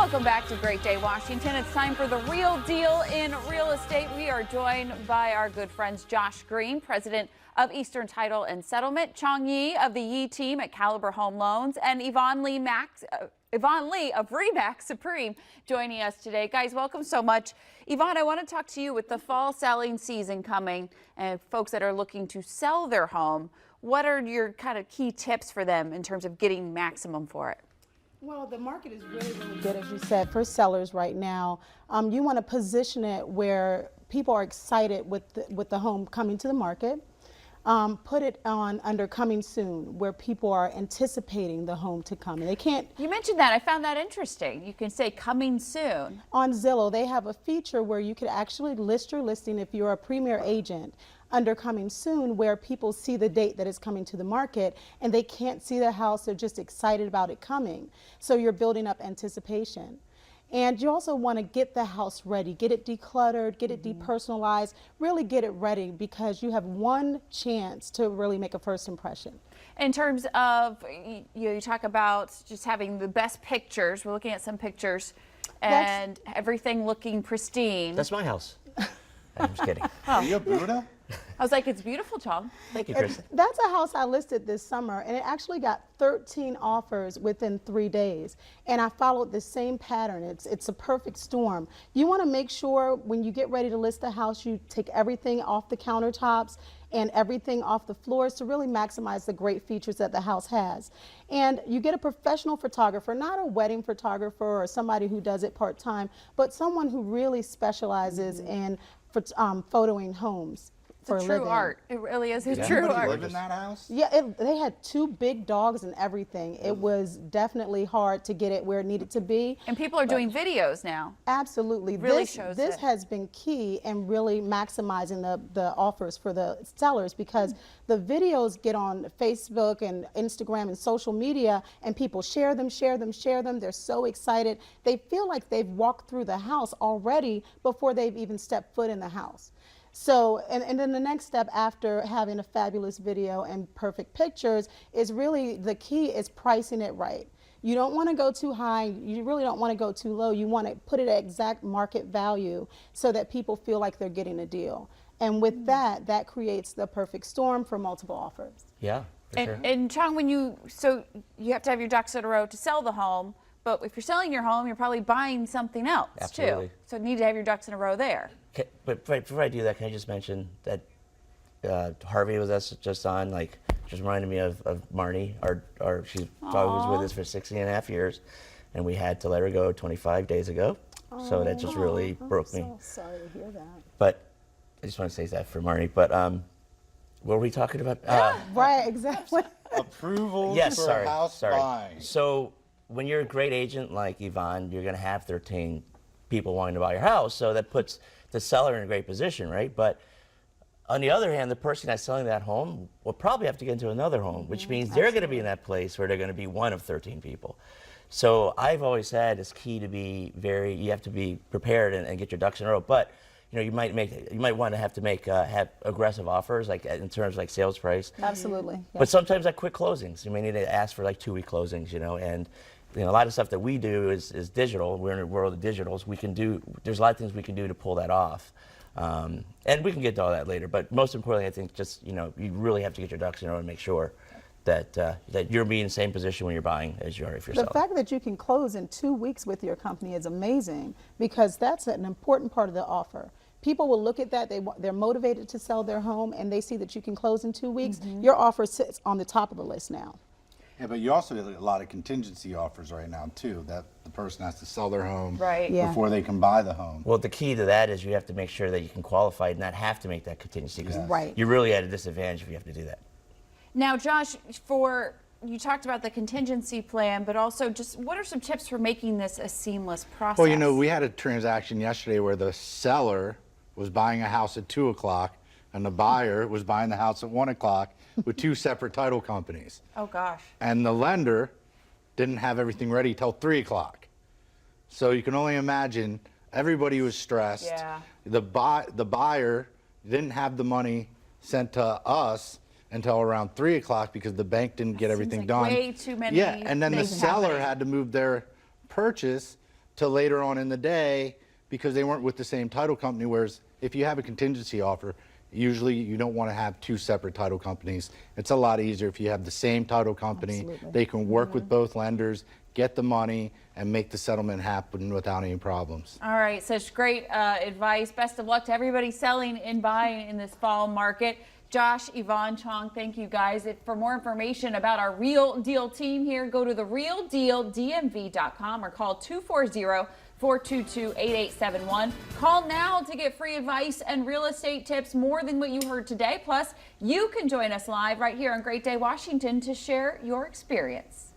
Welcome back to Great Day Washington. It's time for the real deal in real estate. We are joined by our good friends Josh Green, president of Eastern Title and Settlement, Chong Yi of the Yi team at Caliber Home Loans, and Yvonne Lee of RE/MAX Supreme joining us today. Guys, welcome so much. Yvonne, I want to talk to you with the fall selling season coming and folks that are looking to sell their home. What are your kind of key tips for them in terms of getting maximum for it? Well, the market is really good, as you said, for sellers right now. You want to position it where people are excited with the home coming to the market. Put it on under coming soon, where people are anticipating the home to come. And they can't. You mentioned that. I found that interesting. You can say coming soon. On Zillow, they have a feature where you could actually list your listing if you're a premier agent under coming soon, where people see the date that it's coming to the market and they can't see the house. They're just excited about it coming. So you're building up anticipation. And you also want to get the house ready, get it decluttered, get it depersonalized, really get it ready, because you have one chance to really make a first impression. In terms of, you talk about just having the best pictures. We're looking at some pictures and everything looking pristine. That's my house. I'm just kidding. Oh. Are you a Buddha? I was like, it's beautiful, Chong. Thank you, Kristen. That's a house I listed this summer, and it actually got 13 offers within 3 days. And I followed the same pattern. It's a perfect storm. You want to make sure when you get ready to list the house, you take everything off the countertops and everything off the floors to really maximize the great features that the house has. And you get a professional photographer, not a wedding photographer or somebody who does it part-time, but someone who really specializes in photoing homes. It's a true art. It really is a Did true anybody art. live in that house? Yeah, they had 2 big dogs and everything. It was definitely hard to get it where it needed to be. And people are doing videos now. Absolutely. Really shows this it. has been key in really maximizing the offers for the sellers, because the videos get on Facebook and Instagram and social media, and people share them. They're so excited. They feel like they've walked through the house already before they've even stepped foot in the house. So, and then the next step after having a fabulous video and perfect pictures is really, the key is pricing it right. You don't want to go too high. You really don't want to go too low. You want to put it at exact market value so that people feel like they're getting a deal. And with that creates the perfect storm for multiple offers. Yeah, for sure. And Chong, so you have to have your ducks in a row to sell the home, but if you're selling your home, you're probably buying something else Absolutely. too. So you need to have your ducks in a row there. Okay, but before I do that, can I just mention that Harvey was just on, just reminded me of Marnie, she was with us for 16.5 years, and we had to let her go 25 days ago. So that just really broke me. I'm so sorry to hear that. But I just want to say that for Marnie. But what were we talking about? Right, exactly. Approvals Yes, for house sorry. buying. So when you're a great agent like Yvonne, you're going to have 13 people wanting to buy your house. So that puts the seller in a great position, right? But on the other hand, the person that's selling that home will probably have to get into another home, which means they're going to be in that place where they're going to be one of 13 people. So I've always said it's key to be you have to be prepared and get your ducks in a row. But you might want to have aggressive offers, like in terms of like sales price. Absolutely. But sometimes like quick closings. You may need to ask for like 2-week closings, and a lot of stuff that we do is digital. We're in a world of digitals. There's a lot of things we can do to pull that off. And we can get to all that later. But most importantly, I think just, you really have to get your ducks in a row and make sure that you're being in the same position when you're buying as you are if you're selling. The fact that you can close in 2 weeks with your company is amazing, because that's an important part of the offer. People will look at that, they're motivated to sell their home, and they see that you can close in 2 weeks. Your offer sits on the top of the list now. Yeah, but you also get a lot of contingency offers right now too, that the person has to sell their home before they can buy the home. Well, the key to that is you have to make sure that you can qualify and not have to make that contingency, because you're really at a disadvantage if you have to do that. Now, Josh, you talked about the contingency plan, but also just what are some tips for making this a seamless process? Well, we had a transaction yesterday where the seller was buying a house at 2 o'clock and the buyer was buying the house at 1 o'clock with 2 separate title companies. Oh, gosh. And the lender didn't have everything ready till 3 o'clock. So you can only imagine, everybody was stressed. Yeah. The buyer didn't have the money sent to us until around 3 o'clock because the bank didn't get everything done. Way too many. Yeah, and then the things seller happening. had to move their purchase till later on in the day because they weren't with the same title company. Whereas if you have a contingency offer, usually you don't want to have two separate title companies. It's a lot easier if you have the same title company. Absolutely. They can work with both lenders, get the money, and make the settlement happen without any problems. All right, such great advice. Best of luck to everybody selling and buying in this fall market. Josh, Yvonne, Chong, thank you guys. For more information about our Real Deal team here, go to therealdealdmv.com or call 240-422-8871. Call now to get free advice and real estate tips, more than what you heard today. Plus, you can join us live right here on Great Day Washington to share your experience.